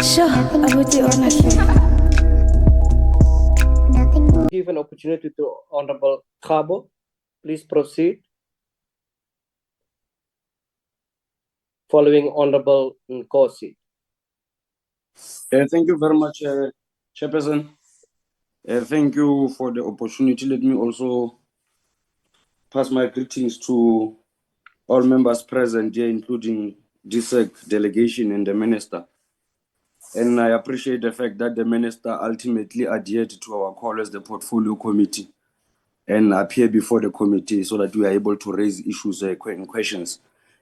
Sure, abuti honestly. Give an opportunity to Honorable Kgabo. Please proceed. Following Honorable Nkosi. Thank you very much, Chairperson. Thank you for the opportunity. Let me also pass my greetings to all members present here, including GSEC delegation and the Minister. And I appreciate the fact that the Minister ultimately adhered to our call as the Portfolio Committee and appear before the committee so that we are able to raise issues and questions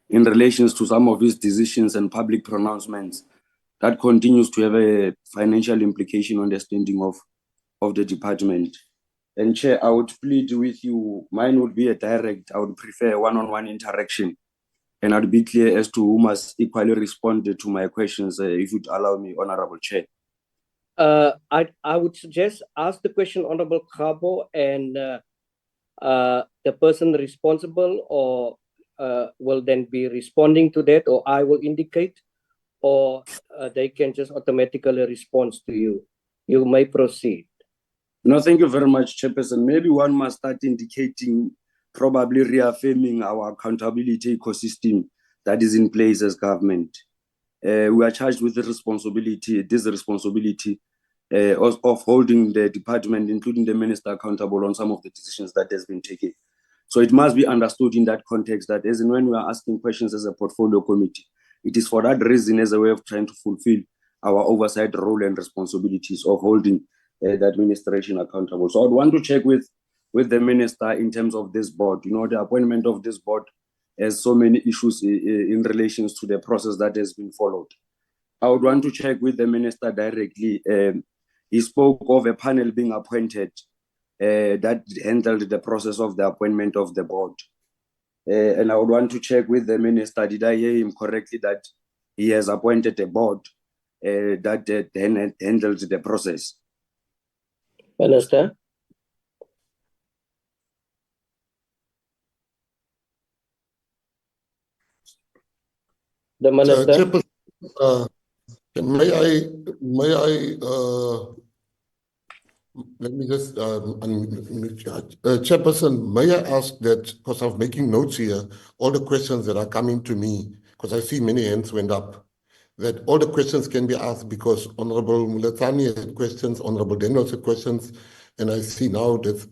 in relation to some of his decisions and public pronouncements that continues to have a financial implication on the standing of the department. And Chair, I would plead with you, mine would be a direct, I would prefer a one-on-one interaction. And I'd be clear as to who must equally respond to my questions, if you'd allow me, Honorable Chair. I would suggest ask the question, Honorable Kgabo, and the person responsible or will then be responding to that, or I will indicate, or they can just automatically respond to you. You may proceed. No, thank you very much, Chairperson. Maybe one must start indicating, probably reaffirming our accountability ecosystem that is in place as government. We are charged with the responsibility of holding the department, including the Minister, accountable on some of the decisions that has been taken. So it must be understood in that context that as and when we are asking questions as a portfolio committee, it is for that reason as a way of trying to fulfill our oversight role and responsibilities of holding the administration accountable. So I would want to check with the Minister in terms of this board. You know, the appointment of this board has so many issues in relation to the process that has been followed. I would want to check with the Minister directly. He spoke of a panel being appointed that handled the process of the appointment of the board. And I would want to check with the Minister, did I hear him correctly that he has appointed a board that then handles the process? Minister? The Minister? May I let me just Chairperson, may I ask that, because I'm making notes here, all the questions that are coming to me, because I see many hands went up, that all the questions can be asked, because Honorable Mulatani had questions, Honorable Daniels had questions, and I see now that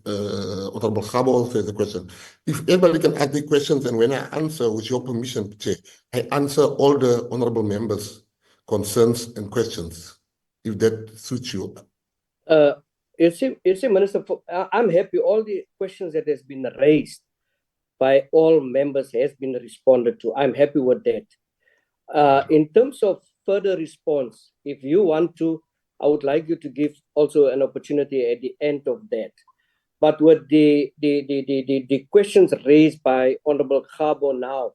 Honorable Kgabo also has a question. If everybody can ask the questions, and when I answer, with your permission, Chair, I answer all the honorable members' concerns and questions, if that suits you. You see, Minister, I'm happy all the questions that has been raised by all members has been responded to. I'm happy with that. In terms of further response, if you want to, I would like you to give also an opportunity at the end of that. But with the questions raised by Honorable Kgabo now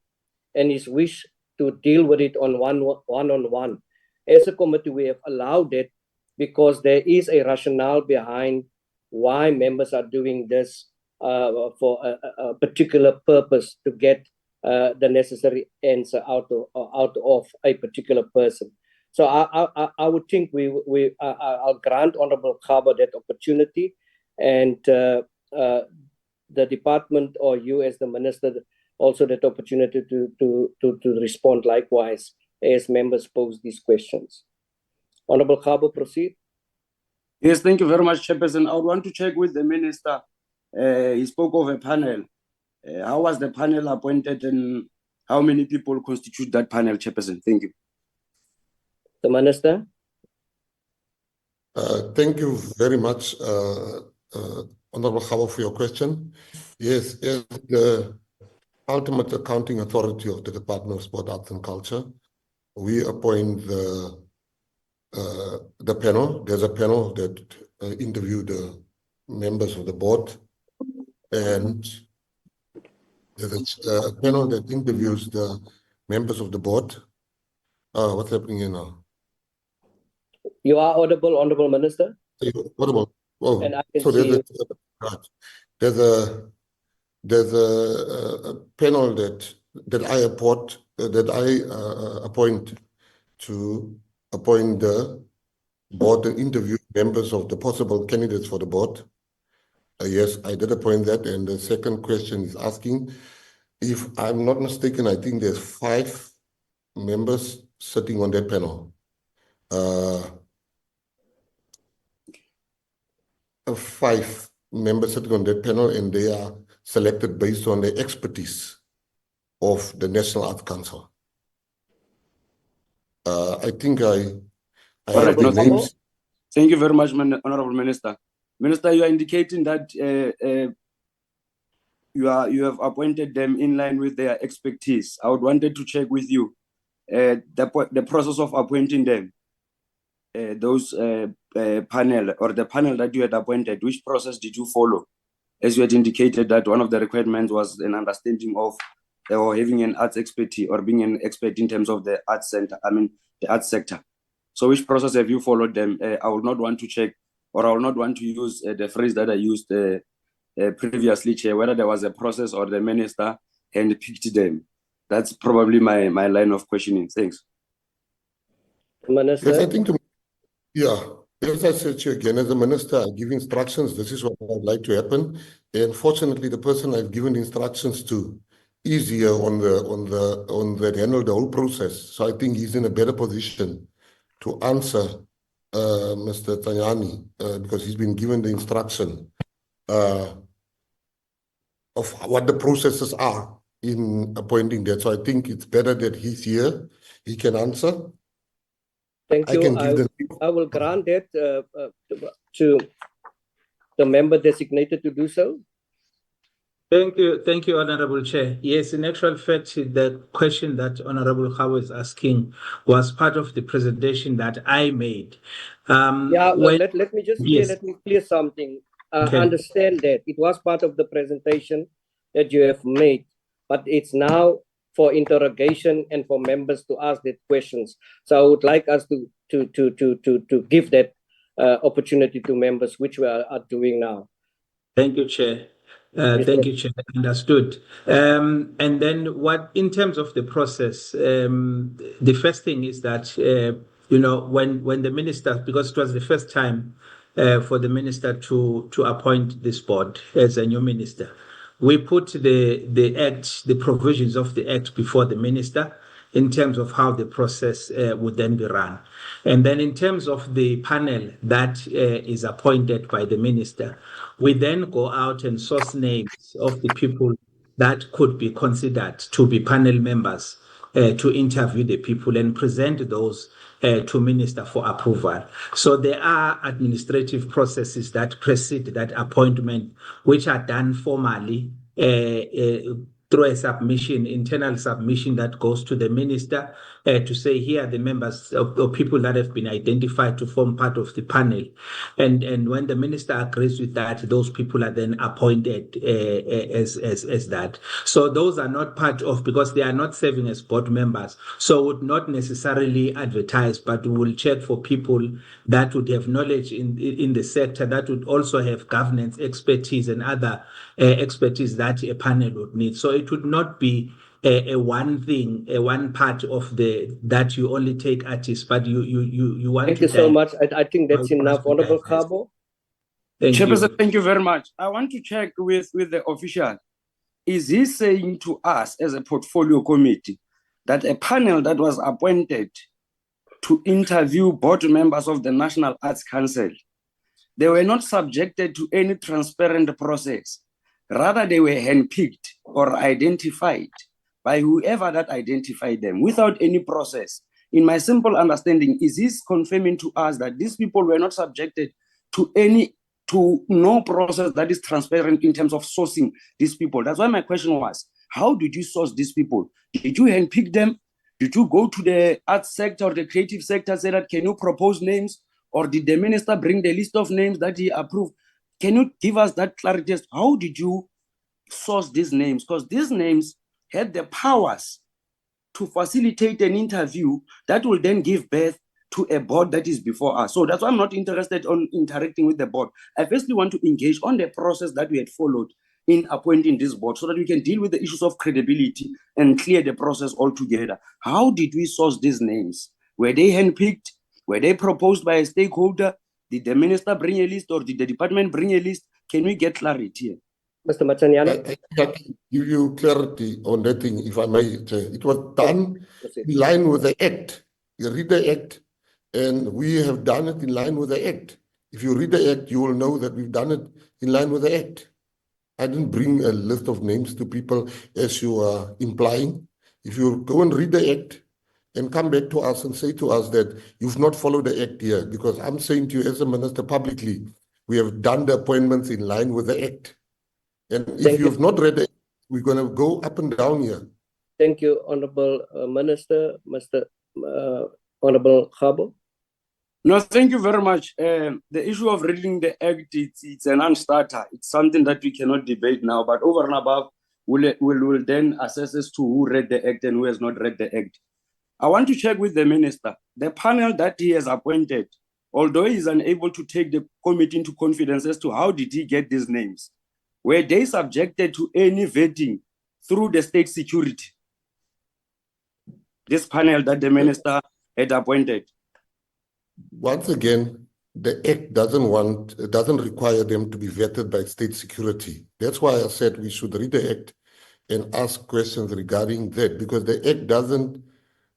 and his wish to deal with it on one-on-one, as a committee, we have allowed it because there is a rationale behind why members are doing this for a particular purpose, to get the necessary answer out of a particular person. So I would think I'll grant Honorable Kgabo that opportunity, and the department or you as the Minister also that opportunity to respond likewise as members pose these questions. Honorable Kgabo, proceed. Yes, thank you very much, Chairperson. I would want to check with the Minister. He spoke of a panel. How was the panel appointed, and how many people constitute that panel, Chairperson? Thank you. The Minister. Thank you very much, Honorable Kgabo, for your question. Yes, as the ultimate accounting authority of the Department of Sport, Arts and Culture, we appoint the panel. There's a panel that interviewed the members of the board, and there's a panel that interviews the members of the board. What's happening here now? You are audible, Honorable Minister. Audible. Oh, and I can so see there's a panel that I appoint to appoint the board and interview members of the possible candidates for the board. Yes, I did appoint that. And the second question is asking, if I'm not mistaken, I think there's 5 members sitting on that panel. 5 members sitting on that panel, and they are selected based on the expertise of the National Arts Council. I think I All right, have the no, names. thank you very much, Honorable Minister. Minister, you are indicating that you have appointed them in line with their expertise. I would wanted to check with you the process of appointing them, those panel or the panel that you had appointed. Which process did you follow? As you had indicated that one of the requirements was an understanding of or having an arts expertise or being an expert in terms of the arts center. I mean the arts sector. So which process have you followed them? I would not want to check, or I will not want to use the phrase that I used previously, Chair, whether there was a process or the minister handpicked them. That's probably my line of questioning. Thanks. Minister. Yes, I think as I said to you again, as a minister, I give instructions. This is what I'd like to happen. And fortunately, the person I've given instructions to is here on the handle the whole process. So I think he's in a better position to answer Mr. Tanyani because he's been given the instruction of what the processes are in appointing that. So I think it's better that he's here. He can answer. Thank you. I will grant that to the member designated to do so. Thank you, Honorable Chair. Yes, in actual fact, the question that Honorable Kgabo is asking was part of the presentation that I made. Let me just Yes. let me clear something. Okay. Understand that it was part of the presentation that you have made, but it's now for interrogation and for members to ask that questions. So I would like us to give that opportunity to members, which we are doing now. Thank you, Chair. Thank you, Chair. Understood. And then in terms of the process, the first thing is that, when the minister, because it was the first time for the minister to appoint this board as a new minister, we put the provisions of the act before the minister in terms of how the process would then be run. And then in terms of the panel that is appointed by the minister, we then go out and source names of the people that could be considered to be panel members to interview the people and present those to minister for approval. So there are administrative processes that precede that appointment, which are done formally through a submission, internal submission that goes to the minister to say, here are the members or people that have been identified to form part of the panel. And when the minister agrees with that, those people are then appointed as that. So those are not part of, because they are not serving as board members, so would not necessarily advertise, but we will check for people that would have knowledge in the sector, that would also have governance expertise and other expertise that a panel would need. So it would not be a one thing, a one part of that you only take artists, but you want Thank to. You so much. I think that's enough, Honorable Kgabo. Chairperson, thank you very much. I want to check with the official. Is he saying to us as a portfolio committee that a panel that was appointed to interview board members of the National Arts Council, they were not subjected to any transparent process? Rather, they were handpicked or identified by whoever that identified them without any process. In my simple understanding, is this confirming to us that these people were not subjected to no process that is transparent in terms of sourcing these people? That's why my question was, how did you source these people? Did you handpick them? Did you go to the arts sector or the creative sector, say that, can you propose names? Or did the minister bring the list of names that he approved? Can you give us that clarity? How did you source these names? Because these names had the powers to facilitate an interview that will then give birth to a board that is before us. So that's why I'm not interested on interacting with the board. I firstly want to engage on the process that we had followed in appointing this board so that we can deal with the issues of credibility and clear the process altogether. How did we source these names? Were they handpicked? Were they proposed by a stakeholder? Did the minister bring a list or did the department bring a list? Can we get clarity here? Mr. Machanyana, I can give you clarity on that thing, if I may. Chair. It was done proceed. in line with the Act. You read the Act, and we have done it in line with the Act. If you read the Act, you will know that we've done it in line with the Act. I didn't bring a list of names to people as you are implying. If you go and read the Act and come back to us and say to us that you've not followed the Act here, because I'm saying to you as a minister publicly, we have done the appointments in line with the Act. And if Thank you you. have not read it, we're going to go up and down here. Thank you, Honorable Minister, Mr. Honorable Kgabo. No, thank you very much. The issue of reading the Act, it's a non-starter. It's something that we cannot debate now, but over and above, we'll then assess as to who read the Act and who has not read the Act. I want to check with the minister. The panel that he has appointed, although he is unable to take the committee into confidence as to how did he get these names, were they subjected to any vetting through the state security? This panel that the minister had appointed. Once again, the Act doesn't require them to be vetted by state security. That's why I said we should read the Act and ask questions regarding that, because the Act doesn't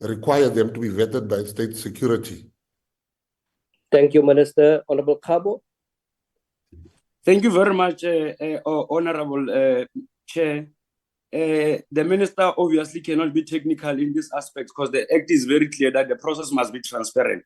require them to be vetted by state security. Thank you, Minister. Honorable Kgabo. Thank you very much, Honorable Chair. The minister obviously cannot be technical in this aspect because the Act is very clear that the process must be transparent.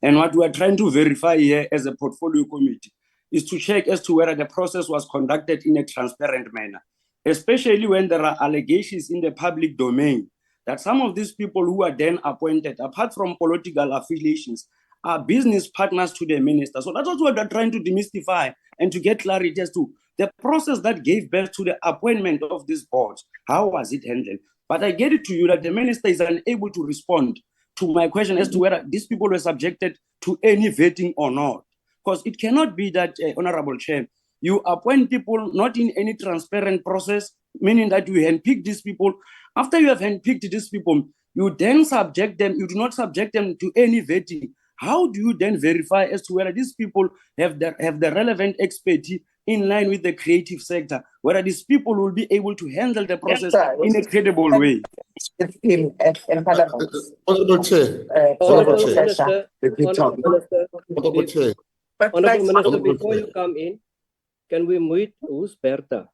And what we are trying to verify here as a portfolio committee is to check as to whether the process was conducted in a transparent manner, especially when there are allegations in the public domain that some of these people who are then appointed, apart from political affiliations, are business partners to the minister. So that's what we're trying to demystify and to get clarity as to the process that gave birth to the appointment of this board. How was it handled? But I get it to you that the minister is unable to respond to my question as to whether these people were subjected to any vetting or not. Because it cannot be that, Honorable Chair, you appoint people not in any transparent process, meaning that you handpick these people. After you have handpicked these people, you then subject them, you do not subject them to any vetting. How do you then verify as to whether these people have the relevant expertise in line with the creative sector, whether these people will be able to handle the process in a credible way? Honorable Chair, Honorable Chair. Minister, Honorable Chair. Honorable Minister, before you come in, can we meet who's Bertha?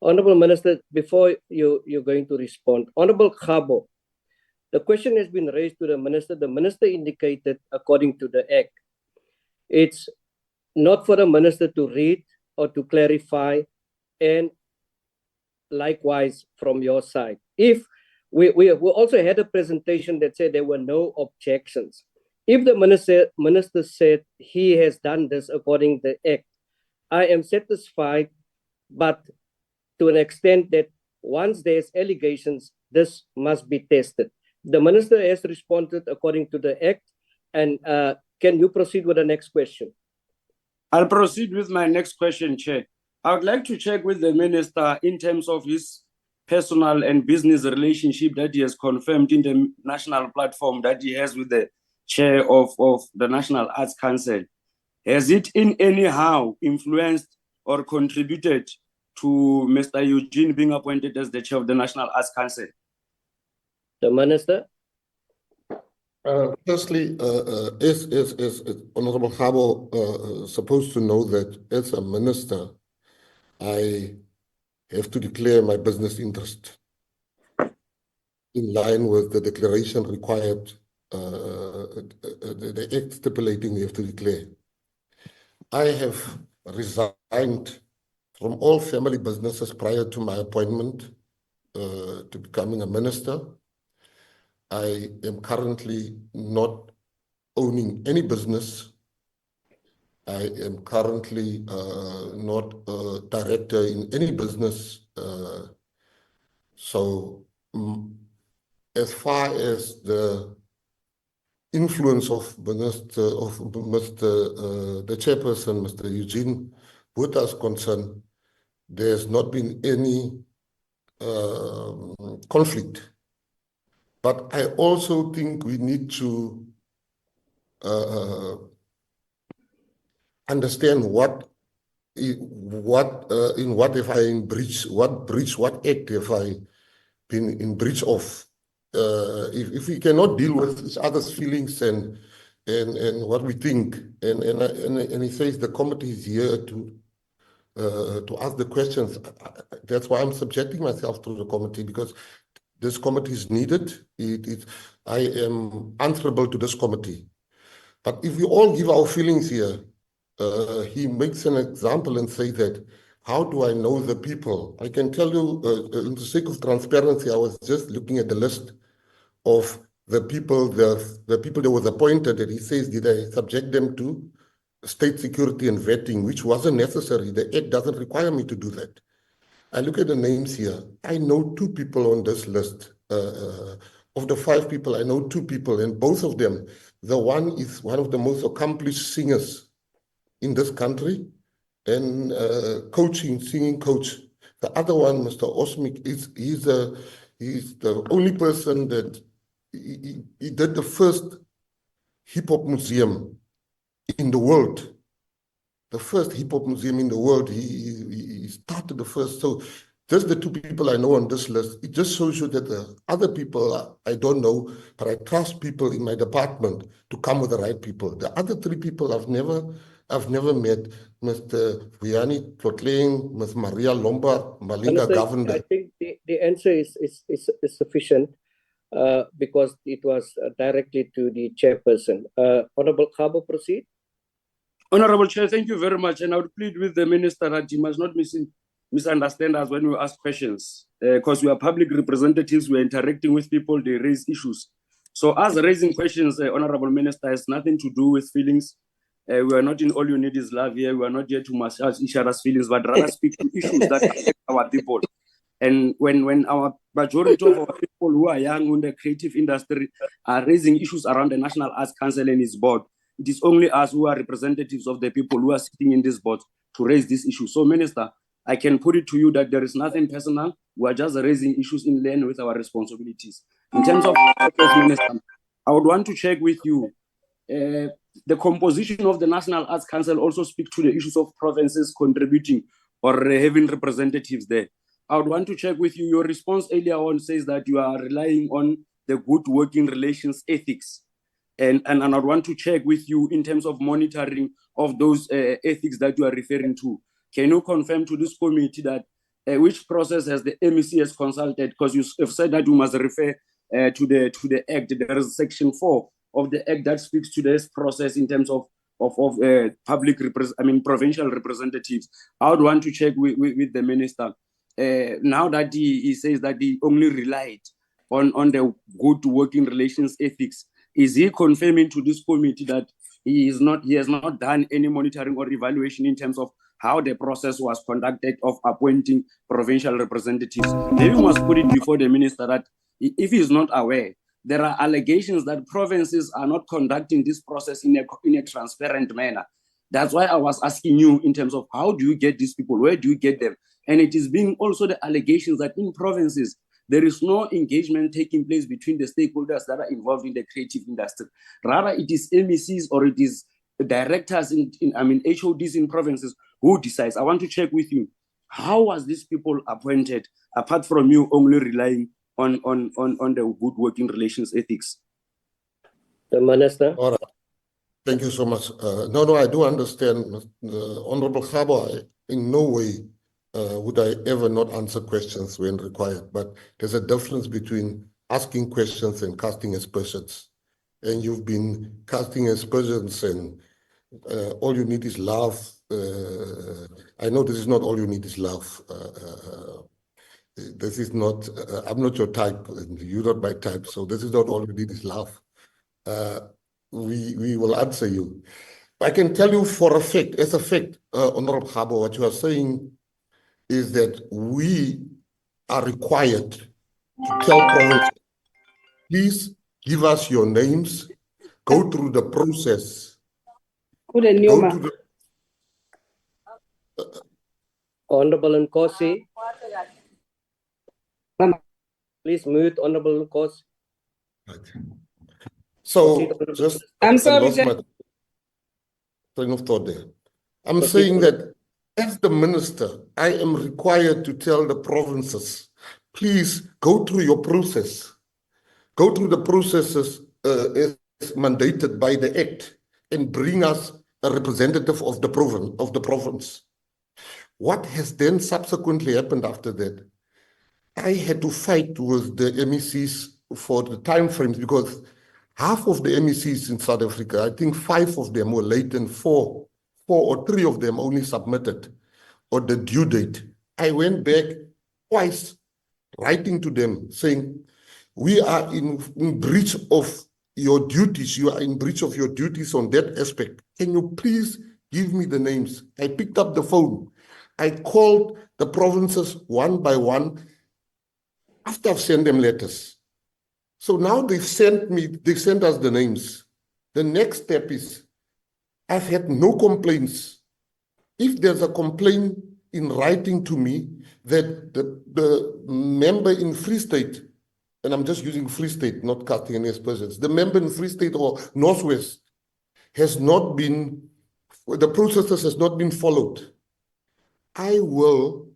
Honorable Minister, before you're going to respond, Honorable Kgabo, the question has been raised to the minister. The minister indicated, according to the Act, it's not for the minister to read or to clarify, and likewise from your side. If we also had a presentation that said there were no objections. If the minister said he has done this according to the Act, I am satisfied, but to an extent that once there's allegations, this must be tested. The minister has responded according to the Act, and can you proceed with the next question? I'll proceed with my next question, Chair. I would like to check with the minister in terms of his personal and business relationship that he has confirmed in the national platform that he has with the chair of the National Arts Council. Has it in any how influenced or contributed to Mr. Eugene being appointed as the chair of the National Arts Council? The minister. Firstly, as Honorable Kgabo supposed to know that as a minister, I have to declare my business interest in line with the declaration required, the Act stipulating we have to declare. I have resigned from all family businesses prior to my appointment to becoming a minister. I am currently not owning any business. I am currently not a director in any business. So as far as the influence of the chairperson, Mr. Eugene Botha is concerned, there's not been any conflict. But I also think we need to understand what if I in breach, what act have I been in breach of? If we cannot deal with each other's feelings and what we think, and he says the committee is here to ask the questions. That's why I'm subjecting myself to the committee, because this committee is needed. I am answerable to this committee. But if we all give our feelings here, he makes an example and say that, how do I know the people? I can tell you, in the sake of transparency, I was just looking at the list of the people that was appointed, and he says, did I subject them to state security and vetting, which wasn't necessary. The Act doesn't require me to do that. I look at the names here. I know 2 people on this list. Of the 5 people, I know 2 people, and both of them, the one is one of the most accomplished singers in this country, and singing coach. The other one, Mr. Osmik, he's the only person that he did the first hip hop museum in the world. The first hip hop museum in the world. He started the first. So just the 2 people I know on this list. It just shows you that the other people I don't know, but I trust people in my department to come with the right people. The other 3 people I've never met. Mr. Vianney Tlotling, Ms. Maria Lombard, Malinga Minister, Governor. I think the answer is sufficient because it was directly to the chairperson. Honorable Kgabo, proceed. Honorable Chair, thank you very much. And I would plead with the Minister that he must not misunderstand us when we ask questions, because we are public representatives, we are interacting with people, they raise issues. So us raising questions, Honorable Minister, has nothing to do with feelings. We are not in all you need is love here. We are not here to massage each other's feelings, but rather speak to issues that affect our people. And when our majority of our people who are young in the creative industry are raising issues around the National Arts Council and its board, it is only us who are representatives of the people who are sitting in this board to raise this issue. So, Minister, I can put it to you that there is nothing personal. We are just raising issues in line with our responsibilities. In terms of Minister, I would want to check with you. The composition of the National Arts Council also speaks to the issues of provinces contributing or having representatives there. I would want to check with you. Your response earlier on says that you are relying on the good working relations ethics. And I want to check with you in terms of monitoring of those ethics that you are referring to. Can you confirm to this committee that which process has the MEC has consulted? Because you have said that you must refer to the Act. There is Section 4 of the Act that speaks to this process in terms of provincial representatives. I would want to check with the minister. Now that he says that he only relied on the good working relations ethics, is he confirming to this committee that he has not done any monitoring or evaluation in terms of how the process was conducted of appointing provincial representatives? Maybe we must put it before the minister that if he is not aware, there are allegations that provinces are not conducting this process in a transparent manner. That's why I was asking you in terms of how do you get these people? Where do you get them? And it is being also the allegations that in provinces, there is no engagement taking place between the stakeholders that are involved in the creative industry. Rather, it is MECs or it is directors HODs in provinces who decides. I want to check with you, how was these people appointed, apart from you only relying on the good working relations ethics? The Minister. All right. Thank you so much. No, I do understand, Honorable Kgabo. In no way would I ever not answer questions when required, but there's a difference between asking questions and casting aspersions. And you've been casting aspersions, and all you need is love. I know this is not all you need is love. This is not, I'm not your type, and you're not my type, so this is not all you need is love. We will answer you. I can tell you for a fact, as a fact, Honorable Kgabo, what you are saying is that we are required to tell provinces, please give us your names, go through the process. Honorable Nkosi. Please mute Honorable Nkosi. Right. So just, I'm I sorry, lost my train of thought there. I'm Proceed. saying that as the minister, I am required to tell the provinces, please go through your process. Go through the processes as mandated by the Act and bring us a representative of the province. What has then subsequently happened after that? I had to fight with the MECs for the time frames because half of the MECs in South Africa, I think 5 of them were late and 4 or 3 of them only submitted on the due date. I went back twice writing to them saying, we are in breach of your duties. You are in breach of your duties on that aspect. Can you please give me the names? I picked up the phone. I called the provinces one by one after I've sent them letters. So now they've sent us the names. The next step is, I've had no complaints. If there's a complaint in writing to me that the member in Free State, and I'm just using Free State, not casting any aspersions, the member in Free State or Northwest has not been, the processes has not been followed, I will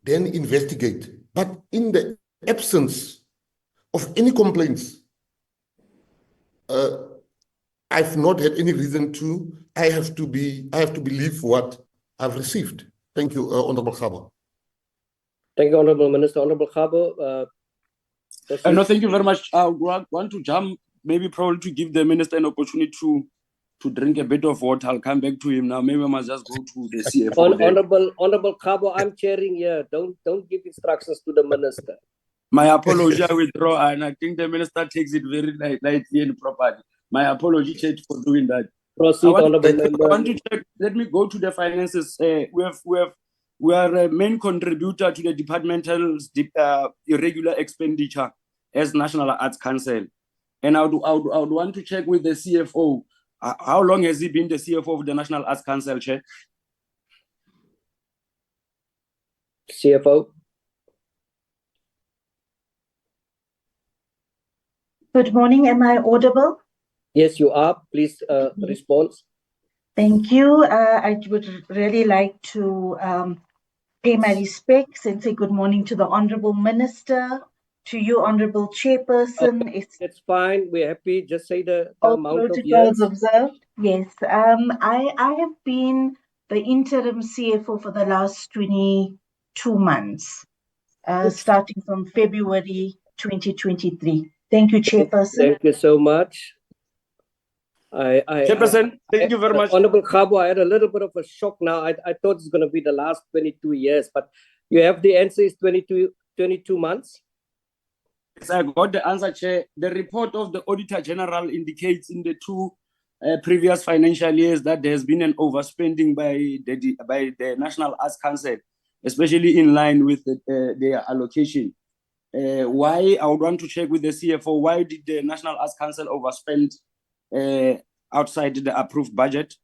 then investigate. But in the absence of any complaints, I've not had any reason to. I have to believe what I've received. Thank you, Honorable Kgabo. Thank you, Honorable Minister. Honorable Kgabo, proceed. No, thank you very much. I want to jump, maybe probably to give the minister an opportunity to drink a bit of water. I'll come back to him now. Maybe I must just go to the CFO. Honorable Kgabo, I'm chairing here. Don't give instructions to the minister. My apology, I withdraw, and I think the minister takes it very lightly and properly. My apology, Chair, for doing that. Proceed, Honorable Member. I want to check. Let me go to the finances. We are a main contributor to the departmental's irregular expenditure as National Arts Council, and I would want to check with the CFO. How long has he been the CFO of the National Arts Council, Chair? CFO. Good morning. Am I audible? Yes, you are. Please respond. Thank you. I would really like to pay my respects and say good morning to the Honorable Minister, to you, Honorable Chairperson. Okay, it's fine. We're happy. Just say the all amount of protocols years. observed. Yes. I have been the interim CFO for the last 22 months, starting from February 2023. Thank you, Chairperson. Thank you so much. Chairperson, thank you very much. Honorable Kgabo, I had a little bit of a shock now. I thought it's going to be the last 22 years, but you have the answer is 22 months? Yes, I got the answer, Chair. The report of the Auditor General indicates in the 2 previous financial years that there has been an overspending by the National Arts Council, especially in line with their allocation. Why, I would want to check with the CFO, why did the National Arts Council overspend outside the approved budget?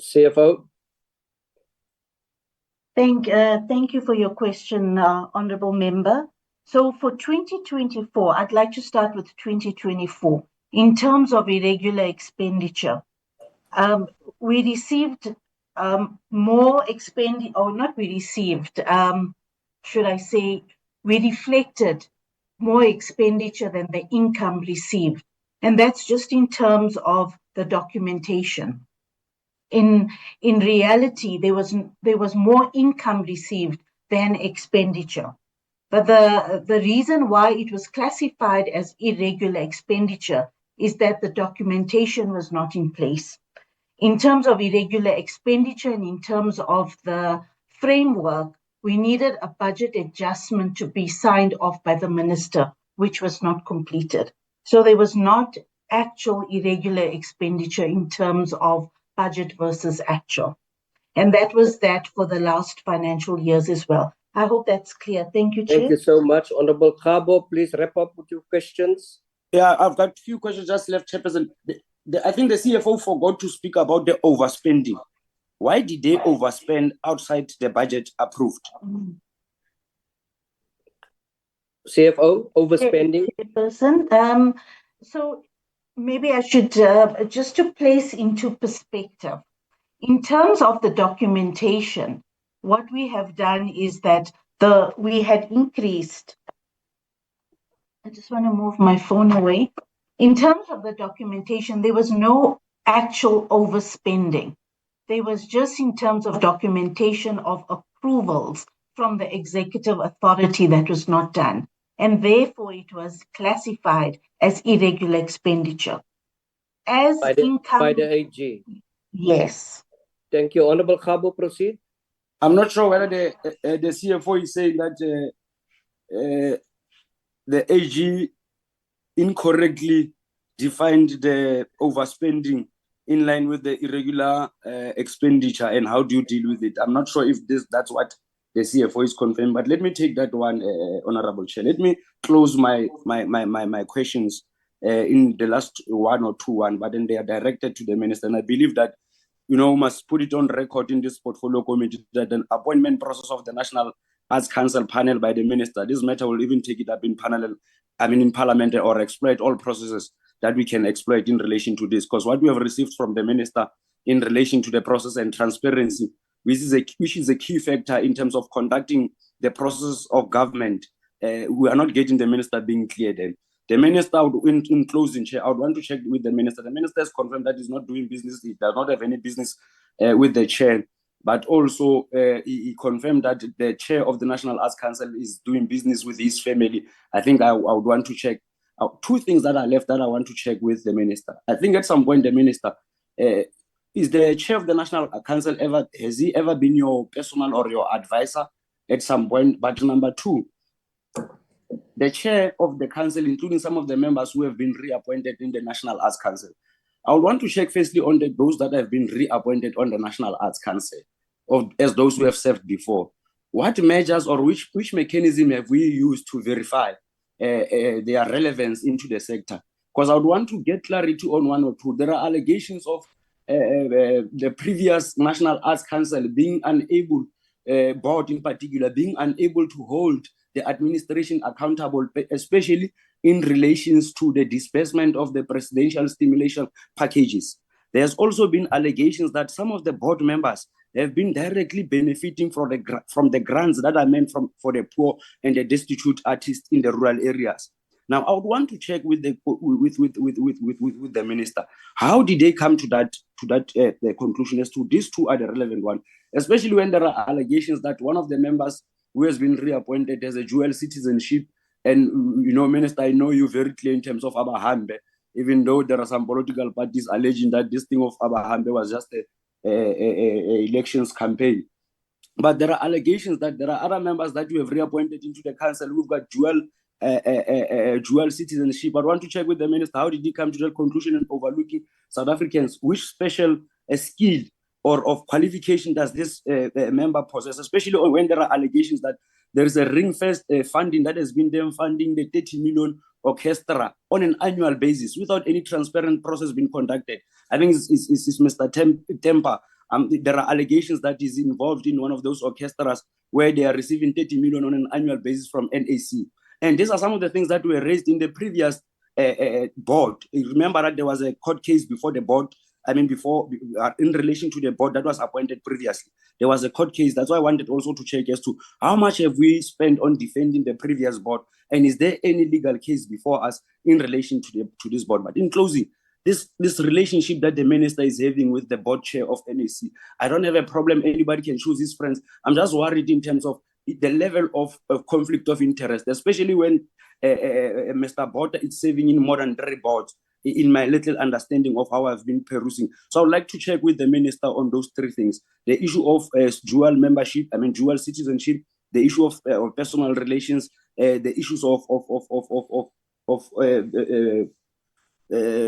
CFO. Thank you for your question, Honorable Member. So for 2024, I'd like to start with 2024. In terms of irregular expenditure, we received more expenditure, or not we received, should I say, we reflected more expenditure than the income received. And that's just in terms of the documentation. In reality, there was more income received than expenditure. But the reason why it was classified as irregular expenditure is that the documentation was not in place. In terms of irregular expenditure and in terms of the framework, we needed a budget adjustment to be signed off by the minister, which was not completed. So there was not actual irregular expenditure in terms of budget versus actual. And that was that for the last financial years as well. I hope that's clear. Thank you, Chair. Thank you so much. Honorable Kgabo, please wrap up with your questions. Yeah, I've got a few questions just left, Chairperson. I think the CFO forgot to speak about the overspending. Why did they overspend outside the budget approved? CFO, overspending. Chairperson. So maybe I should just to place into perspective. In terms of the documentation, what we have done is that we had increased. I just want to move my phone away. In terms of the documentation, there was no actual overspending. There was just in terms of documentation of approvals from the executive authority that was not done. And therefore, it was classified as irregular expenditure. As By the income, AG. yes. Thank you. Honorable Kgabo, proceed. I'm not sure whether the CFO is saying that the AG incorrectly defined the overspending in line with the irregular expenditure, and how do you deal with it? I'm not sure if that's what the CFO is confirming, but let me take that one, Honorable Chair. Let me close my questions in the last one or two, but then they are directed to the minister, and I believe that must put it on record in this portfolio committee that an appointment process of the National Arts Council panel by the minister, this matter will even take it up in Parliament, or exploit all processes that we can exploit in relation to this. Because what we have received from the minister in relation to the process and transparency, which is a key factor in terms of conducting the process of government, we are not getting the minister being clear then. The minister, in closing, Chair, I would want to check with the minister. The minister has confirmed that he's not doing business. He does not have any business with the chair. But also, he confirmed that the chair of the National Arts Council is doing business with his family. I think I would want to check. Two things that are left that I want to check with the minister. I think at some point, the minister, is the chair of the National Council has he ever been your personal or your advisor at some point? But number two, the chair of the council, including some of the members who have been reappointed in the National Arts Council, I would want to check firstly on those that have been reappointed on the National Arts Council, as those who have served before. What measures or which mechanism have we used to verify their relevance into the sector? Because I would want to get clarity on one or two. There are allegations of the previous National Arts Council being unable, board in particular, being unable to hold the administration accountable, especially in relations to the disbursement of the presidential stimulation packages. There's also been allegations that some of the board members have been directly benefiting from the grants that are meant for the poor and the destitute artists in the rural areas. Now, I would want to check with the minister. How did they come to that the conclusion as to these two are the relevant one, especially when there are allegations that one of the members who has been reappointed as a dual citizenship, and Minister, I know you very clear in terms of Abahambe, even though there are some political parties alleging that this thing of Abahambe was just a elections campaign. But there are allegations that there are other members that you have reappointed into the council who've got dual citizenship. I want to check with the minister, how did he come to that conclusion and overlooking South Africans? Which special skill or of qualification does this member possess, especially when there are allegations that there is a ring-fenced funding that has been them funding the 30 million orchestra on an annual basis without any transparent process being conducted? I think it's Mr. Temper. There are allegations that he's involved in one of those orchestras where they are receiving 30 million on an annual basis from NAC. And these are some of the things that were raised in the previous board. Remember that there was a court case before the board. Before, in relation to the board that was appointed previously, there was a court case. That's why I wanted also to check as to how much have we spent on defending the previous board, and is there any legal case before us in relation to this board? But in closing, this relationship that the minister is having with the board chair of NAC, I don't have a problem. Anybody can choose his friends. I'm just worried in terms of the level of conflict of interest, especially when Mr. Botha is serving in more than 3 boards, in my little understanding of how I've been perusing. So I would like to check with the minister on those 3 things: the issue of dual membership, dual citizenship, the issue of personal relations, the issues of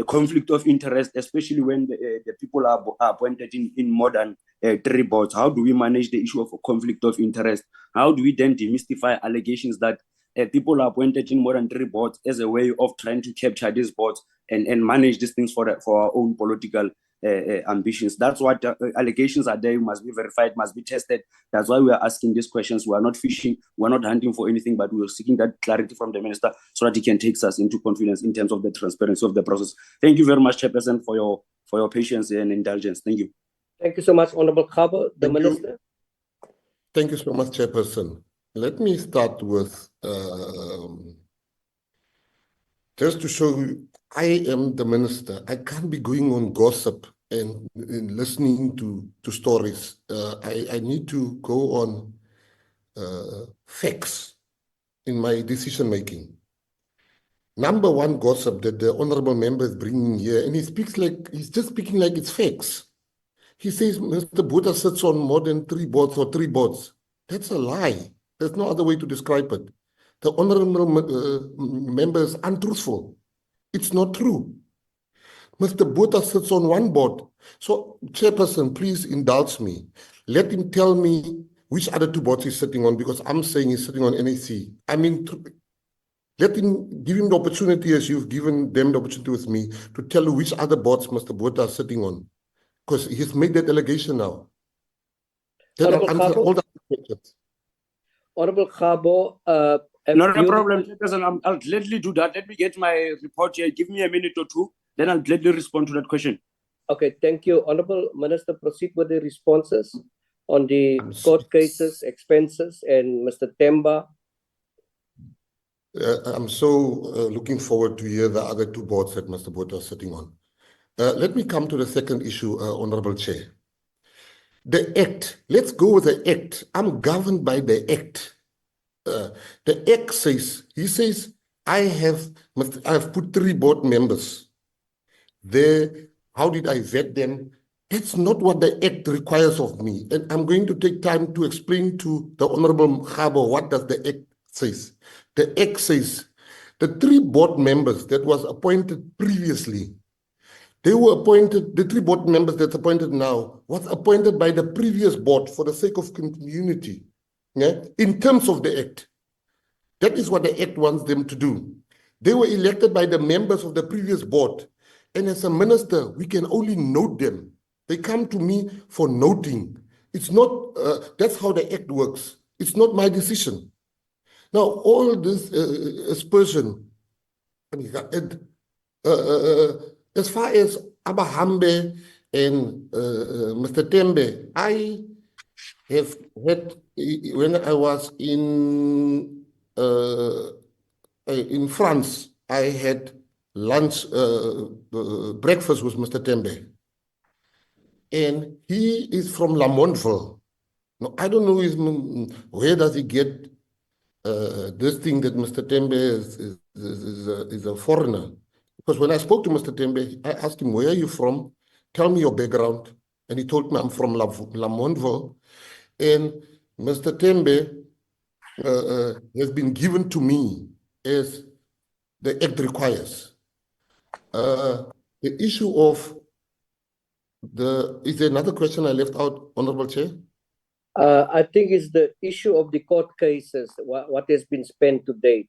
conflict of interest, especially when the people are appointed in more than 3 boards. How do we manage the issue of conflict of interest? How do we then demystify allegations that people are appointed in more than 3 boards as a way of trying to capture these boards and manage these things for our own political ambitions. That's what allegations are there, must be verified, must be tested. That's why we are asking these questions. We are not fishing, we are not hunting for anything, but we are seeking that clarity from the minister so that he can take us into confidence in terms of the transparency of the process. Thank you very much, Chairperson, for your patience and indulgence. Thank you. Thank you so much, Honorable Kgabo. The Thank you. Minister. Thank you so much, Chairperson. Let me start with just to show you, I am the minister. I can't be going on gossip and listening to stories. I need to go on facts in my decision making. Number one gossip that the honorable member is bringing here, and he's just speaking like it's facts. He says Mr. Botha sits on more than 3 boards or 3 boards. That's a lie. There's no other way to describe it. The honorable member is untruthful. It's not true. Mr. Botha sits on 1 board. So, Chairperson, please indulge me. Let him tell me which other 2 boards he's sitting on, because I'm saying he's sitting on NAC. I mean, give him the opportunity, as you've given them the opportunity with me, to tell you which other boards Mr. Botha is sitting on. Because he's made that allegation now. Then I'll answer all the questions. Honorable Kgabo, Not a problem, Chairperson. I'll gladly do that. Let me get my report here. Give me a minute or 2, then I'll gladly respond to that question. Okay, thank you. Honorable Minister, proceed with the responses on the court cases, expenses, and Mr. Temba. I'm so looking forward to hear the other 2 boards that Mr. Botha is sitting on. Let me come to the second issue, Honorable Chair. The Act. Let's go with the Act. I'm governed by the Act. The Act says, he says, I have put 3 board members there. How did I vet them? That's not what the Act requires of me. And I'm going to take time to explain to the Honorable Kgabo what does the Act says. The Act says the 3 board members that was appointed previously, they were appointed, the 3 board members that's appointed now was appointed by the previous board for the sake of community. Yeah? In terms of the Act. That is what the Act wants them to do. They were elected by the members of the previous board. And as a minister, we can only note them. They come to me for noting. It's not, that's how the Act works. It's not my decision. Now, all this aspersion, as far as Abahambe and Mr. Tembe, I have had, when I was in France, I had lunch, breakfast with Mr. Tembe. And he is from Lamontville. Now, I don't know where does he get this thing that Mr. Tembe is a foreigner. Because when I spoke to Mr. Tembe, I asked him, where are you from? Tell me your background. And he told me, I'm from Lamontville. And Mr. Tembe has been given to me as the Act requires. The issue of is there another question I left out, Honorable Chair? I think it's the issue of the court cases, what has been spent to date.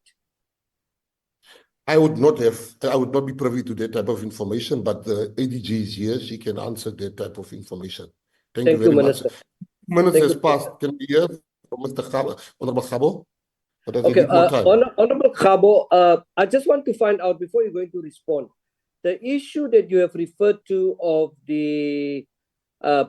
I would not be privy to that type of information, but the ADG is here. She can answer that type of information. Thank you very much. Minister. Minutes has passed. Can we hear from Mr. Kgabo, Honorable Kgabo? Okay, Honorable Kgabo, I just want to find out before you're going to respond, the issue that you have referred to of the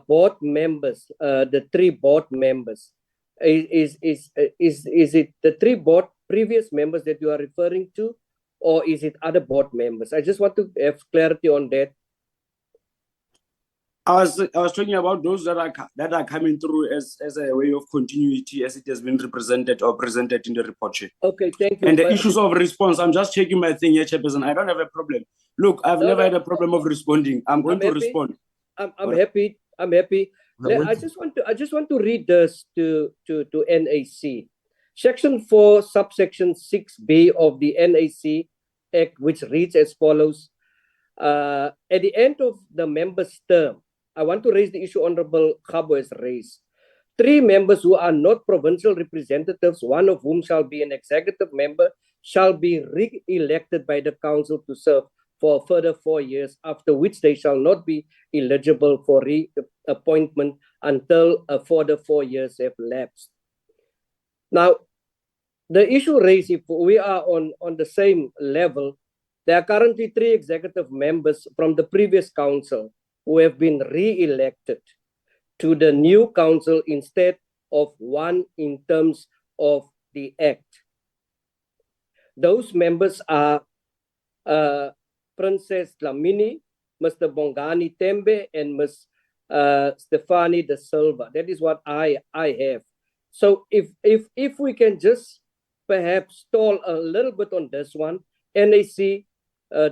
board members, the 3 board members, is it the 3 previous members that you are referring to, or is it other board members? I just want to have clarity on that. I was talking about those that are coming through as a way of continuity, as it has been represented or presented in the report. Okay, thank you. And the issues of response, I'm just checking my thing here, Chairperson. I don't have a problem. Look, I've never had a problem of responding. I'm going to respond. I'm happy. I just want to read this to NAC. Section 4, subsection 6B of the NAC Act, which reads as follows. At the end of the member's term, I want to raise the issue Honorable Kgabo has raised. 3 members who are not provincial representatives, one of whom shall be an executive member, shall be re-elected by the council to serve for a further 4 years, after which they shall not be eligible for reappointment until a further 4 years have lapsed. Now, the issue raised, if we are on the same level, there are currently 3 executive members from the previous council who have been re-elected to the new council instead of 1 in terms of the Act. Those members are Princess Dlamini, Mr. Bongani Tembe, and Ms. Stefani De Silva. That is what I have. So if we can just perhaps stall a little bit on this one, NAC,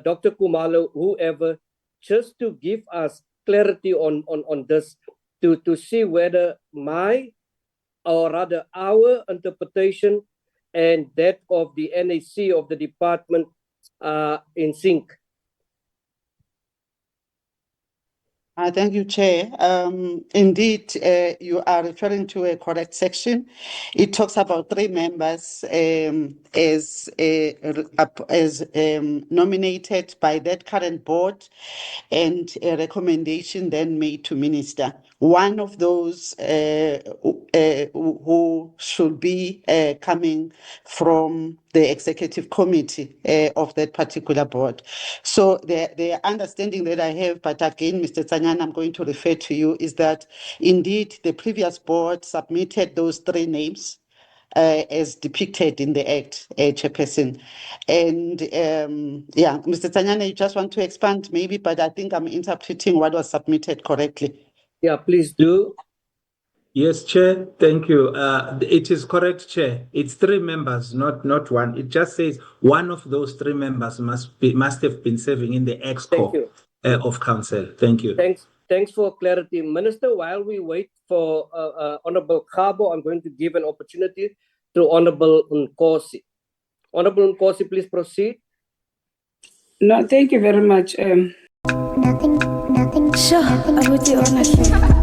Dr. Kumalo, whoever, just to give us clarity on this, to see whether my, or rather our interpretation and that of the NAC of the department are in sync. Thank you, Chair. Indeed, you are referring to a correct section. It talks about 3 members as nominated by that current board, and a recommendation then made to minister. One of those who should be coming from the executive committee of that particular board. So the understanding that I have, but again, Mr. Tsanyana, I'm going to refer to you, is that indeed the previous board submitted those 3 names as depicted in the Act, Chairperson. And yeah, Mr. Tsanyana, you just want to expand maybe, but I think I'm interpreting what was submitted correctly. Yeah, please do. Yes, Chair. Thank you. It is correct, Chair. It's 3 members, not 1. It just says one of those 3 members must have been serving in the ExCo of Council. Thank you. Thanks for clarity, Minister. While we wait for Honourable Kgabo, I'm going to give an opportunity to Honourable Nkosi. Honourable Nkosi, please proceed. No, thank you very much. Nothing. Sure, about the ownership.